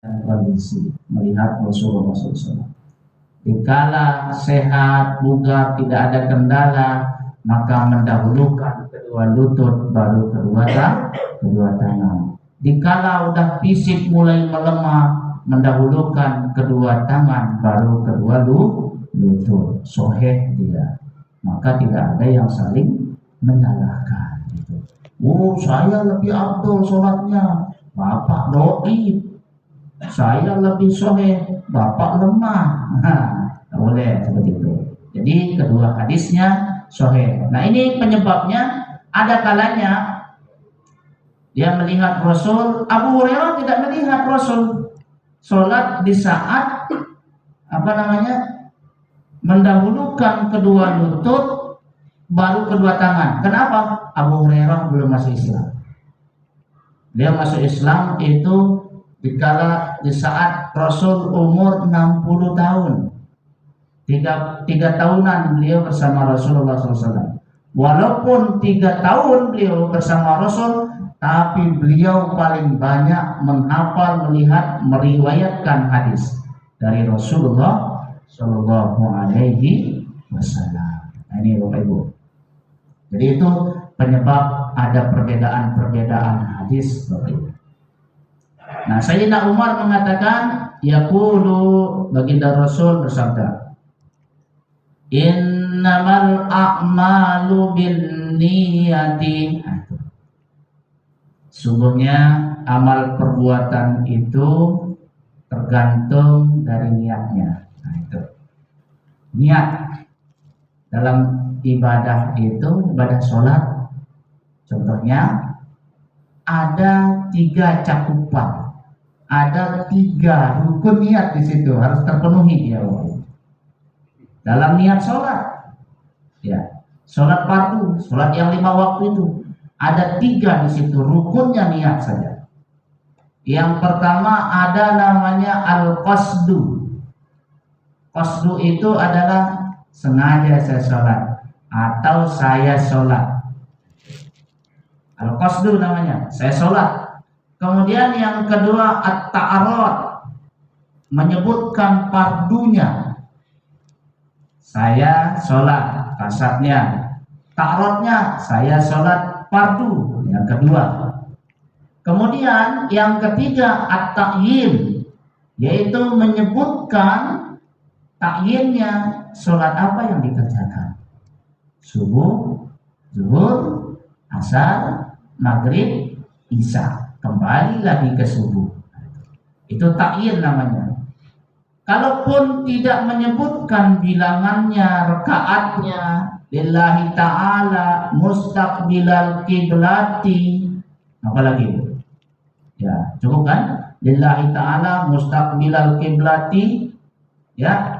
kondisi melihat Rasulullah SAW. Dikala sehat, bugar, tidak ada kendala, maka mendahulukan kedua lutut, baru kedua tangan. Dikala udah fisik mulai melemah, mendahulukan kedua tangan, baru kedua lutut. Soheh dia. Maka tidak ada yang saling menyalahkan. Saya lebih afdol sholatnya, Bapak doi. Saya lebih soheh, Bapak lemah. Boleh seperti itu. Jadi kedua hadisnya soheh. Nah ini penyebabnya, ada kalanya dia melihat Rasul. Abu Hurairah tidak melihat Rasul sholat di saat mendahulukan kedua lutut baru kedua tangan. Kenapa? Abu Hurairah belum masuk Islam. Dia masuk Islam itu di saat Rasul umur 60 tahun. Tiga tahunan beliau bersama Rasulullah SAW. Walaupun 3 tahun beliau bersama Rasul, tapi beliau paling banyak menghafal, melihat, meriwayatkan hadis dari Rasulullah Shallallahu Alaihi Wasallam. Nah, ini Bapak Ibu. Jadi itu penyebab ada perbedaan hadis, Bapak Ibu. Nah, Sayyidina Umar mengatakan, yaqulu, baginda Rasul bersabda, innamal a'malu binniyati. Sungguhnya amal perbuatan itu tergantung dari niatnya. Nah, itu niat dalam ibadah itu, ibadah sholat, contohnya ada 3 cakupan, ada 3 rukun niat di situ harus terpenuhi ya Allah. Dalam niat sholat, ya sholat fardu, sholat yang 5 waktu itu ada 3 di situ rukunnya niat saja. Yang pertama ada namanya al-qasdu. Qasdu itu adalah sengaja saya sholat atau saya sholat. Al-qasdu namanya, saya sholat. Kemudian yang kedua at-ta'arud, menyebutkan fardunya. Saya sholat kasatnya, ta'arudnya saya sholat fardu yang kedua. Kemudian yang ketiga at-ta'yin, yaitu menyebutkan ta'yinnya, sholat apa yang dikerjakan, subuh, zuhur, asar, maghrib, isya, kembali lagi ke subuh. Itu ta'yin namanya. Kalaupun tidak menyebutkan bilangannya, rakaatnya, lillahi ta'ala mustaqbilal kiblati, apalagi ya cukup kan? Lillahi ta'ala mustaqbilal kiblati, ya.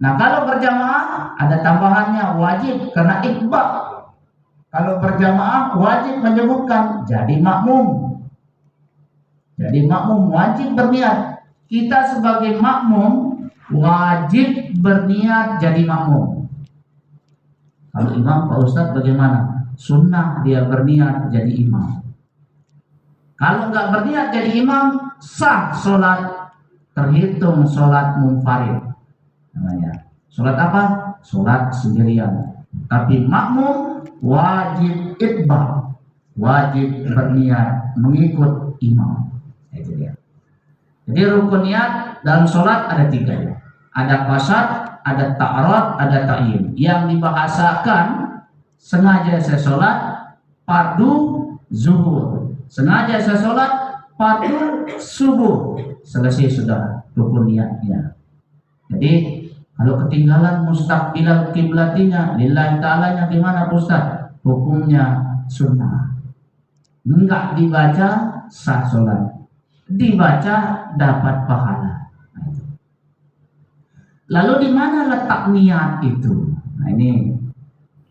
Nah kalau berjamaah ada tambahannya, wajib karena iqbal. Kalau berjamaah wajib menyebutkan, jadi makmum. Jadi makmum wajib berniat. Kita sebagai makmum wajib berniat jadi makmum. Kalau imam, Pak Ustadz bagaimana? Sunnah dia berniat jadi imam. Kalau nggak berniat jadi imam, sah sholat, terhitung sholat munfarid namanya. Sholat apa? Sholat sendirian. Tapi makmum wajib itba, wajib berniat mengikut imam. Itu dia. Jadi rukun niat dalam sholat ada 3 ya. Ada qasad, ada ta'arud, ada ta'yin. Yang dibahasakan sengaja saya sholat fardu zuhur, sengaja saya sholat fardu subuh, selesai sudah rukun niatnya. Jadi kalau ketinggalan mustaqbilal kiblatinya, lillahi ta'alanya gimana Ustaz? Hukumnya sunnah. Enggak dibaca sah sholat, dibaca dapat pahala. Lalu di mana letak niat itu? Nah ini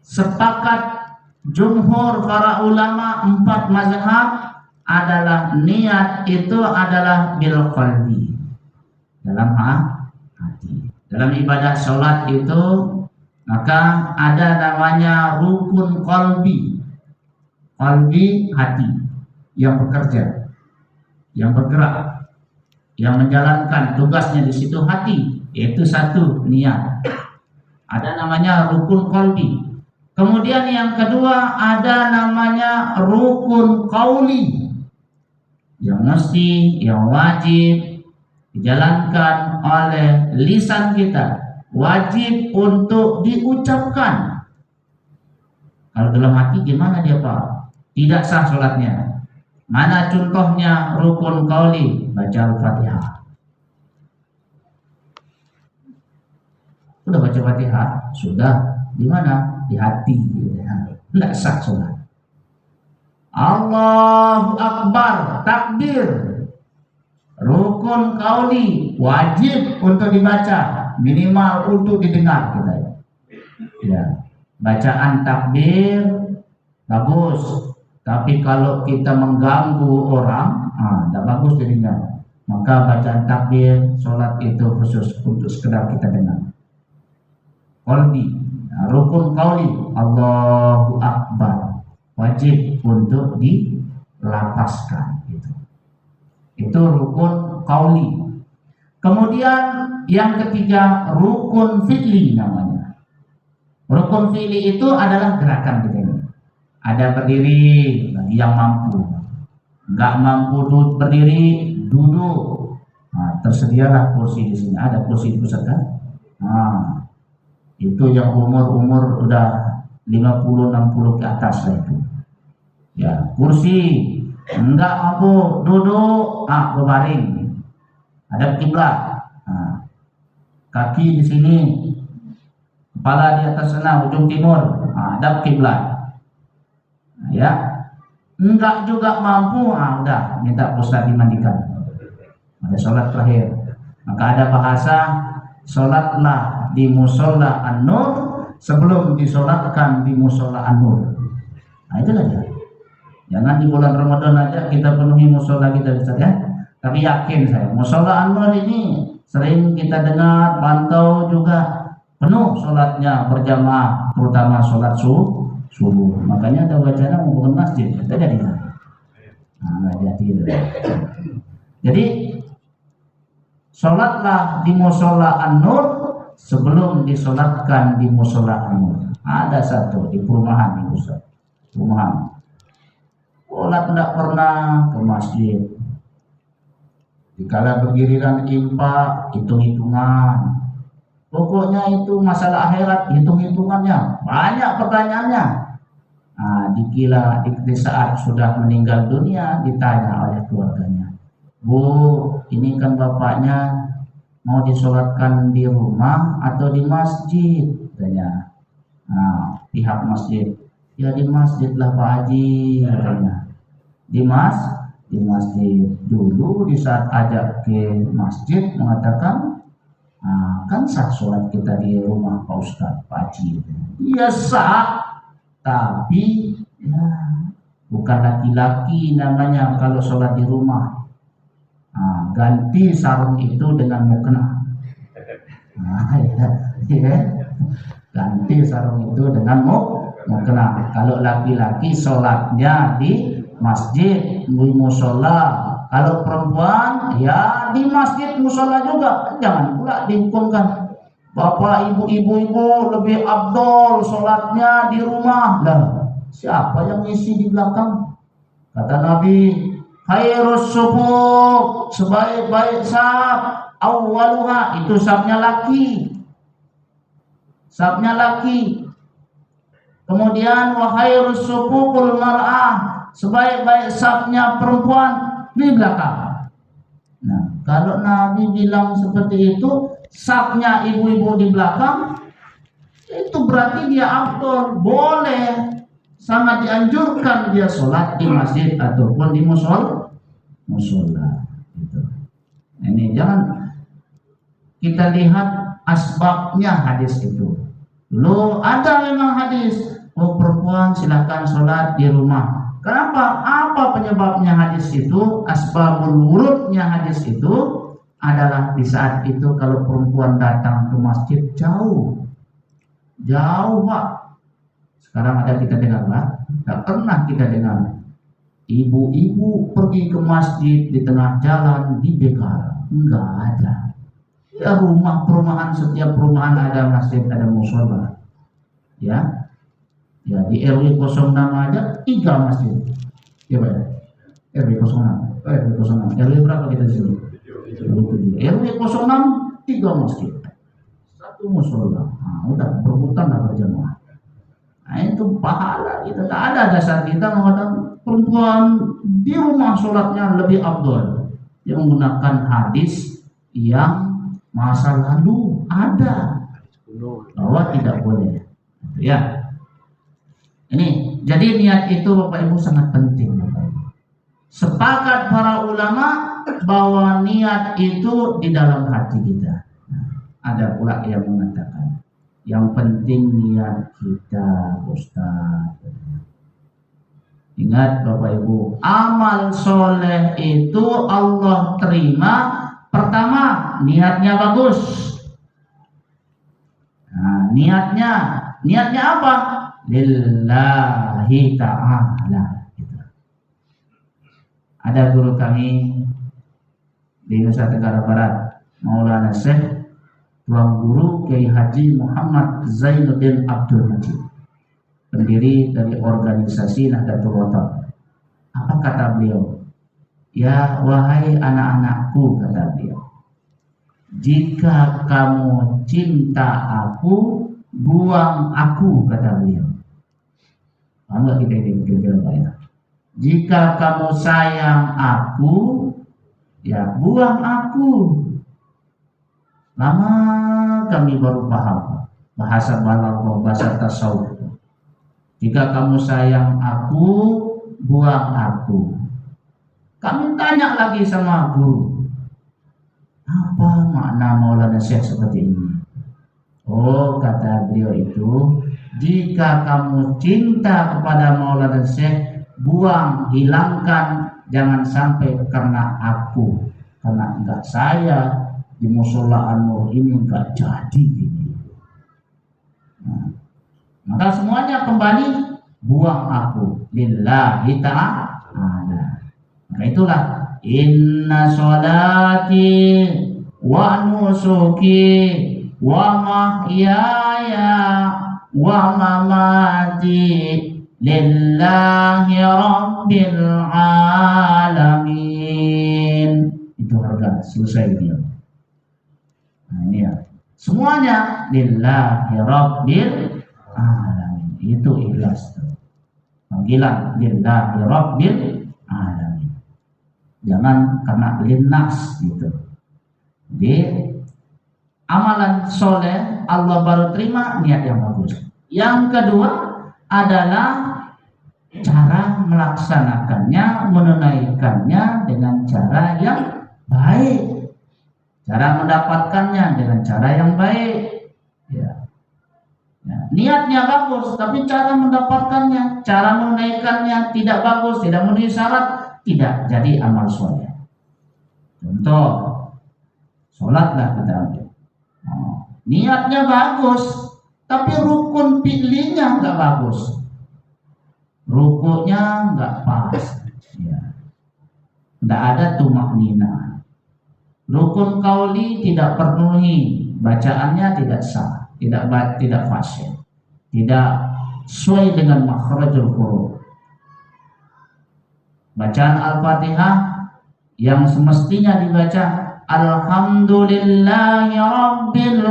sepakat jumhur para ulama 4 mazhab adalah niat itu adalah bil qalbi, dalam hati. Dalam ibadah sholat itu maka ada namanya rukun qalbi. Qalbi hati yang bekerja, yang bergerak. yang menjalankan tugasnya di situ hati, yaitu satu niat. Ada namanya rukun qalbi. Kemudian yang kedua ada namanya rukun qauli, yang mesti, yang wajib dijalankan oleh lisan kita, wajib untuk diucapkan. Kalau dalam hati gimana dia Pak? Tidak sah sholatnya. Mana contohnya rukun qauli? Baca Al-Fatihah. Sudah baca Fatihah? Sudah. Di mana? Di hati. Tidak sah sholat. Allahu Akbar, takbir. Rukun qauli, wajib untuk dibaca, minimal untuk didengar kita. Ya. Bacaan takbir bagus. Tapi kalau kita mengganggu orang, tidak bagus jadinya. Maka bacaan takbir, sholat itu khusus untuk sekedar kita dengar. Qalbi, rukun qauli, Allahu Akbar, wajib untuk dilapaskan. Itu rukun qauli. Kemudian yang ketiga rukun fi'li namanya. Rukun fi'li itu adalah gerakan kita ini. Ada berdiri bagi yang mampu, nggak mampu berdiri, duduk. Tersedialah kursi di sini. Ada kursi di pusat kan? Itu yang umur udah 50-60 ke atas lah itu. Ya, kursi nggak mampu duduk, berbaring. Ada kiblat. Kaki di sini, kepala di atas sana ujung timur. Ada kiblat. Ya, enggak juga mampu, udah minta ustaz dimandikan. Ada sholat terakhir. Maka ada bahasa sholatlah di musola an-nur sebelum disolatkan di musola an-nur. Itulah dia. Jangan di bulan Ramadan aja kita penuhi musola kita Ustaz ya. Tapi yakin saya, musola an-nur ini sering kita dengar, pantau juga penuh sholatnya berjamaah, terutama sholat subuh. Makanya ada wacana membangun masjid. Kita jadi nggak jadi. Jadi sholatlah di musola an-nur sebelum disolatkan di musola an-nur. Ada satu di perumahan ini Ustaz. Perumahan. Sholat tidak pernah ke masjid. Dikala bergiliran impak, hitung-hitungan. Pokoknya itu masalah akhirat, hitung-hitungannya, banyak pertanyaannya. Di saat sudah meninggal dunia ditanya oleh keluarganya, Bu, ini kan bapaknya mau disolatkan di rumah atau di masjid? Katanya. Pihak masjid, ya di masjid lah Pak Haji, katanya. Di masjid. Dulu di saat ajak ke masjid mengatakan, kan sah sholat kita di rumah Pak Ustadz, Pak Haji. Iya sah, tapi ya, bukan laki-laki namanya kalau sholat di rumah. Ganti sarung itu dengan mukena. Ya. Ganti sarung itu dengan mukena. Kalau laki-laki sholatnya di masjid, di musola. Kalau perempuan ya di masjid musola juga. Jangan pula dihukumkan bapak ibu lebih afdol sholatnya di rumah. Siapa yang ngisi di belakang? Kata Nabi, khairus sufuf, sebaik-baik saf awwaluha, itu safnya laki. Kemudian wa khairus sufuful mar'ah, sebaik-baik safnya perempuan di belakang. Nah, kalau Nabi bilang seperti itu, safnya ibu-ibu di belakang, itu berarti dia afdol, boleh, sangat dianjurkan dia sholat di masjid ataupun di musola. Gitu. Ini jangan kita lihat asbabnya hadis itu. Loh, ada memang hadis, perempuan silakan sholat di rumah. Kenapa? Apa penyebabnya hadis itu? Asbabul wurudnya hadis itu adalah di saat itu kalau perempuan datang ke masjid jauh Pak. Sekarang ada kita dengar Pak, tidak pernah kita dengar ibu-ibu pergi ke masjid di tengah jalan dibegal. Enggak ada. Ya perumahan, setiap perumahan ada masjid, ada musola. Ya, ya di RW 06 aja 3 masjid. Ya Pak ya? RW 06. RW 06. RW berapa kita di sini? RW 06 3 masjid. 1 musola. Nah, udah berebutan lah berjamaah. Nah itu pahala kita. Tak ada dasar kita mengatakan perempuan di rumah sholatnya lebih afdol. Dia menggunakan hadis yang masa lalu ada bahwa tidak boleh. Ya. Ini jadi niat itu Bapak Ibu sangat penting Bapak Ibu. Sepakat para ulama bahwa niat itu di dalam hati kita. Ada pula yang mengatakan yang penting niat kita, Ustaz. Ingat Bapak Ibu, amal soleh itu Allah terima pertama niatnya bagus. Nah, niatnya apa? Lillahi ta'ala. Ada guru kami di Nusa Tenggara Barat, Maulana Syekh Tuan Guru Kiai Haji Muhammad Zainuddin Abdul Majid, pendiri dari organisasi Nahdlatul Ulama. Apa kata beliau? Ya wahai anak-anakku, kata beliau, jika kamu cinta aku, buang aku, kata beliau. Paham gak kita kira-kira Pak ya? Jika kamu sayang aku, ya buang aku. Lama kami baru paham bahasa balaghah, bahasa tasawuf. Jika kamu sayang aku, buang aku. Kami tanya lagi sama guru, apa makna Maulana Syekh seperti ini? Oh, kata beliau itu, jika kamu cinta kepada Maulana Syekh, buang, hilangkan, jangan sampai karena aku, karena enggak saya di musola An-Nur ini enggak jadi ini. Nah, maka semuanya kembali, buang aku lillahi ta'ala. Maka itulah inna sholati wa nusuki wa mahyaya wa mamati lillahi rabbil alamin. Itu harga selesai dia. Nah ini ya, semuanya lillahi rabbil alamin. Itu ikhlas tuh. Panggilan lillahi rabbil alamin. Jangan karena linnas gitu. Jadi amalan soleh Allah baru terima niat yang bagus. Yang kedua adalah cara melaksanakannya, menunaikannya dengan cara yang baik. Cara mendapatkannya dengan cara yang baik. Ya. Ya, niatnya bagus, tapi cara mendapatkannya, cara menunaikannya tidak bagus, tidak memenuhi syarat, tidak jadi amal soleh. Contoh, sholatlah kita ambil. Niatnya bagus, tapi rukun fi'linya nggak bagus. Rukunya nggak pas. Ya. Nggak ada tumaknina. Rukun qauli tidak terpenuhi, bacaannya tidak sah, tidak fasih, tidak sesuai dengan makhrajul huruf. Bacaan Al-Fatihah yang semestinya dibaca Alhamdulillahi Rabbil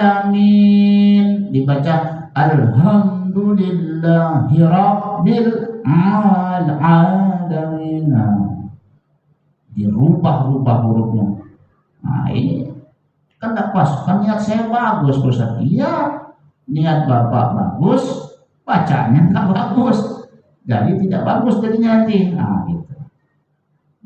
Alamin, dibaca Alhamdulillahi Rabbil Alamin. Dirubah-rubah hurufnya. Nah ini kan tidak pas. Kan niat saya bagus Ustaz. Iya, niat Bapak bagus, bacanya nggak bagus. Jadi tidak bagus jadinya nanti. Nah gitu.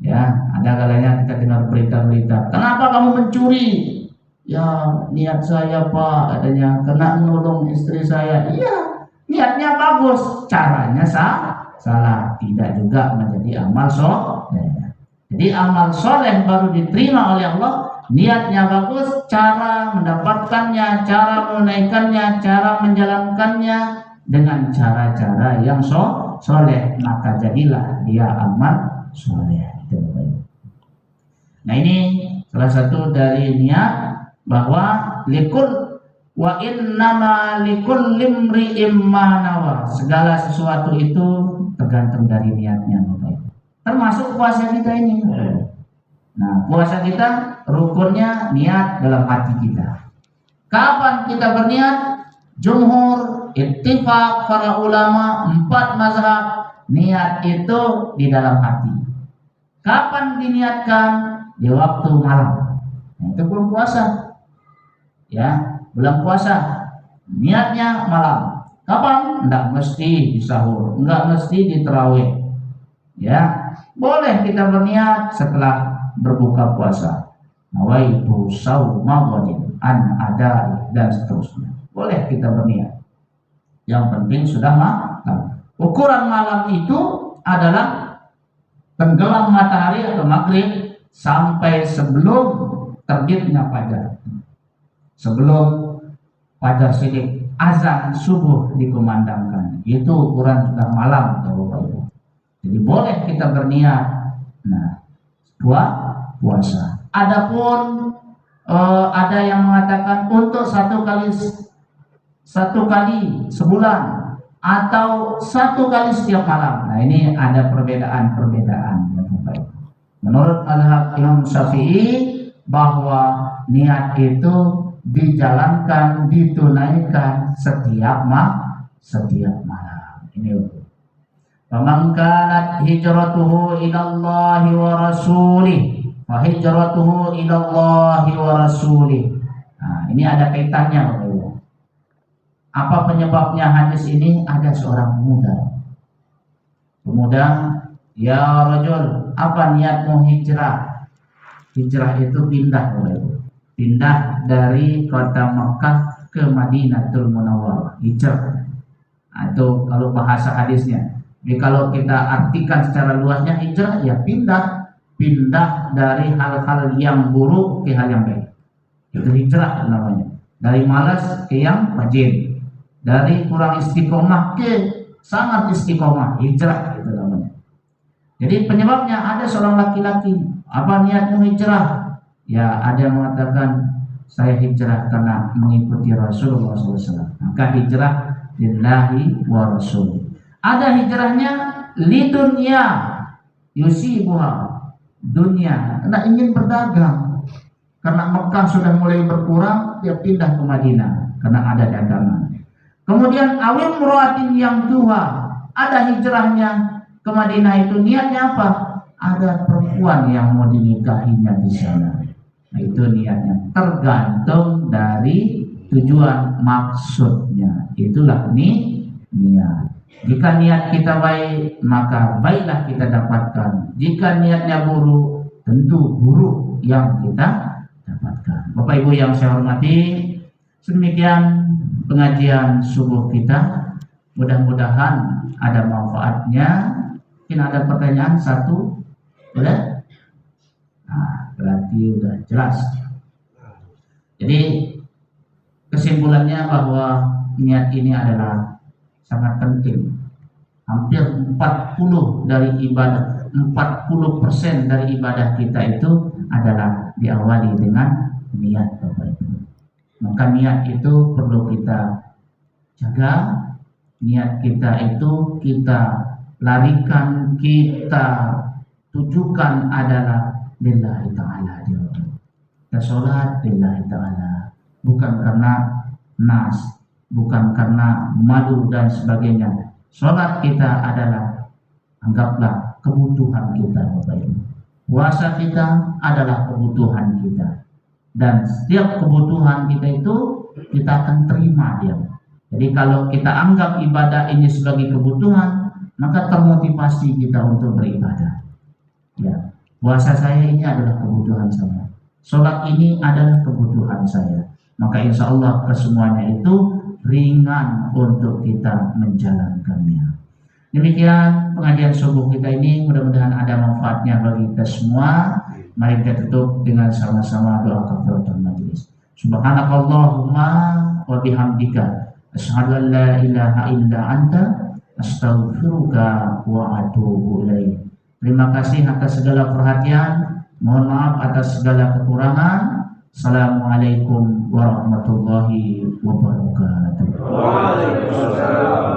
Ya, ada kalanya kita dengar berita-berita. Kenapa kamu mencuri? Ya, niat saya Pak, katanya kena menolong istri saya. Iya, niatnya bagus, caranya salah. Tidak juga menjadi amal soleh. Jadi amal soleh baru diterima oleh Allah. Niatnya bagus, cara mendapatkannya, cara menunaikannya, cara menjalankannya dengan cara-cara yang soleh, maka jadilah dia amal soleh. Nah ini salah satu dari niat bahwa likul wa innama likul limri'im ma nawa. Segala sesuatu itu tergantung dari niatnya, termasuk puasa kita ini. Nah, puasa kita rukunnya niat dalam hati kita. Kapan kita berniat? Jumhur, ittifaq para ulama, 4 mazhab, niat itu di dalam hati. Kapan diniatkan? Di waktu malam. Nah, itu belum puasa. Ya, bulan puasa. Niatnya malam. Kapan? Enggak mesti di sahur, enggak mesti di tarawih. Ya, boleh kita berniat setelah berbuka puasa. Nawaitu shauma ghadin an ada dan seterusnya. Boleh kita berniat. Yang penting sudah malam. Ukuran malam itu adalah tenggelam matahari atau maghrib sampai sebelum terbitnya fajar. Sebelum fajar sidik, azan subuh dikumandangkan. Itu ukuran sudah malam, Bapak Ibu. Jadi boleh kita berniat. Nah, puasa. Adapun ada yang mengatakan untuk satu kali sebulan atau 1 kali setiap malam. Nah ini ada perbedaan ya Bapak Ibu. Menurut mazhab Imam Syafi'i bahwa niat itu dijalankan, ditunaikan setiap malam. Ini faman kanat hijratuhu ila Allah wa rasulih fa hijratuhu ila Allah wa rasulih. Nah, ini ada kaitannya Bapak Ibu. Apa penyebabnya hadis ini? Ada seorang pemuda, ya rajul, apa niatmu hijrah? Hijrah itu pindah Bapak Ibu. Pindah dari kota Makkah ke Madinatul Munawwarah. Hijrah. Atau kalau bahasa hadisnya. Jadi kalau kita artikan secara luasnya hijrah ya pindah dari hal-hal yang buruk ke hal yang baik. Itu hijrah namanya. Dari malas ke yang rajin, dari kurang istiqomah ke sangat istiqomah, hijrah itu namanya. Jadi penyebabnya ada seorang laki-laki, apa niatmu hijrah? Ya ada yang mengatakan saya hijrah karena mengikuti Rasulullah SAW. Maka hijrah lillahi wa rasul. Ada hijrahnya lidunya yusibuha, dunia, karena ingin berdagang. Karena Mekah sudah mulai berkurang, dia pindah ke Madinah karena ada dagangan. Kemudian awil muratin yang tua, ada hijrahnya ke Madinah itu niatnya apa? Ada perempuan yang mau dinikahinya di sana. Nah, itu niatnya. Tergantung dari tujuan maksudnya. Itulah niat. Jika niat kita baik, maka baiklah kita dapatkan. Jika niatnya buruk, tentu buruk yang kita dapatkan. Bapak Ibu yang saya hormati, sedemikian pengajian subuh kita. Mudah-mudahan ada manfaatnya. Mungkin ada pertanyaan satu, boleh? Nah, berarti udah jelas. Jadi kesimpulannya bahwa niat ini adalah sangat penting. Hampir 40% dari ibadah kita itu adalah diawali dengan niat Bapak Ibu. Maka niat itu perlu kita jaga. Niat kita itu kita larikan, kita tujukan adalah lillahi ta'ala. Kita sholat lillahi ta'ala, bukan karena nas, bukan karena malu dan sebagainya. Sholat kita adalah, anggaplah, kebutuhan kita Bapak Ibu. Puasa kita adalah kebutuhan kita. Dan setiap kebutuhan kita itu kita akan terima dia. Jadi kalau kita anggap ibadah ini sebagai kebutuhan, maka termotivasi kita untuk beribadah. Ya, puasa saya ini adalah kebutuhan saya. Sholat ini adalah kebutuhan saya. Maka insya Allah kesemuanya itu ringan untuk kita menjalankannya. Demikian pengajian subuh kita ini, mudah-mudahan ada manfaatnya bagi kita semua. Mari kita tutup dengan sama-sama doa kafaratul majelis. Subhanakallahumma wa bihamdika asyhadu an la ilaha illa anta astaghfiruka wa atubu ilaik. Terima kasih atas segala perhatian. Mohon maaf atas segala kekurangan. Assalamualaikum warahmatullahi wabarakatuh. Waalaikumsalam.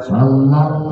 Sallallahu